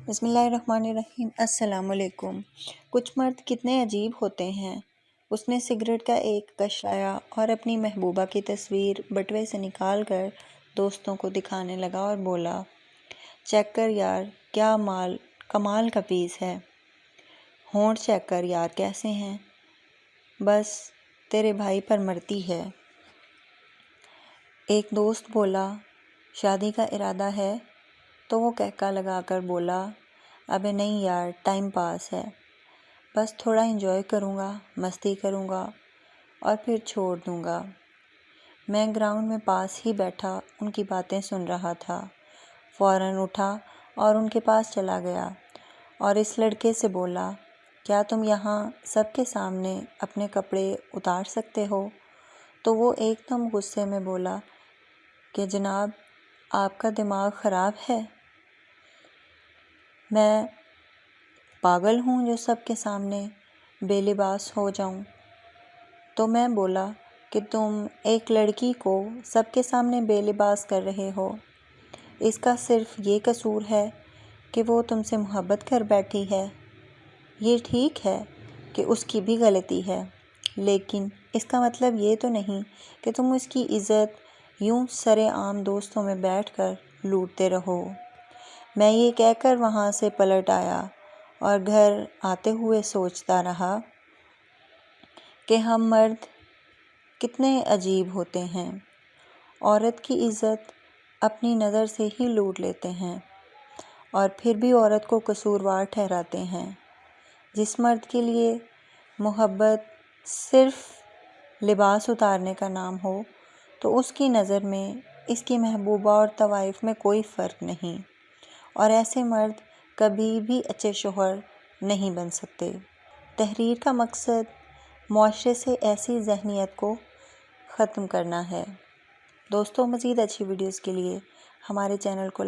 بسم اللہ الرحمن الرحیم۔ السلام علیکم۔ کچھ مرد کتنے عجیب ہوتے ہیں۔ اس نے سگریٹ کا ایک کش لایا اور اپنی محبوبہ کی تصویر بٹوے سے نکال کر دوستوں کو دکھانے لگا اور بولا، چیک کر یار، کیا کمال کا پیس ہے۔ ہونٹ چیک کر یار کیسے ہیں، بس تیرے بھائی پر مرتی ہے۔ ایک دوست بولا، شادی کا ارادہ ہے؟ تو وہ کہکا لگا کر بولا، ابے نہیں یار، ٹائم پاس ہے، بس تھوڑا انجوائے کروں گا، مستی کروں گا اور پھر چھوڑ دوں گا۔ میں گراؤنڈ میں پاس ہی بیٹھا ان کی باتیں سن رہا تھا، فوراً اٹھا اور ان کے پاس چلا گیا اور اس لڑکے سے بولا، کیا تم یہاں سب کے سامنے اپنے کپڑے اتار سکتے ہو؟ تو وہ ایک دم غصے میں بولا کہ جناب، آپ کا دماغ خراب ہے؟ میں پاگل ہوں جو سب کے سامنے بے لباس ہو جاؤں؟ تو میں بولا کہ تم ایک لڑکی کو سب کے سامنے بے لباس کر رہے ہو، اس کا صرف یہ قصور ہے کہ وہ تم سے محبت کر بیٹھی ہے۔ یہ ٹھیک ہے کہ اس کی بھی غلطی ہے، لیکن اس کا مطلب یہ تو نہیں کہ تم اس کی عزت یوں سرے عام دوستوں میں بیٹھ کر لوٹتے رہو۔ میں یہ کہہ کر وہاں سے پلٹ آیا اور گھر آتے ہوئے سوچتا رہا کہ ہم مرد کتنے عجیب ہوتے ہیں، عورت کی عزت اپنی نظر سے ہی لوٹ لیتے ہیں اور پھر بھی عورت کو قصوروار ٹھہراتے ہیں۔ جس مرد کے لیے محبت صرف لباس اتارنے کا نام ہو تو اس کی نظر میں اس کی محبوبہ اور طوائف میں کوئی فرق نہیں، اور ایسے مرد کبھی بھی اچھے شوہر نہیں بن سکتے۔ تحریر کا مقصد معاشرے سے ایسی ذہنیت کو ختم کرنا ہے۔ دوستوں، مزید اچھی ویڈیوز کے لیے ہمارے چینل کو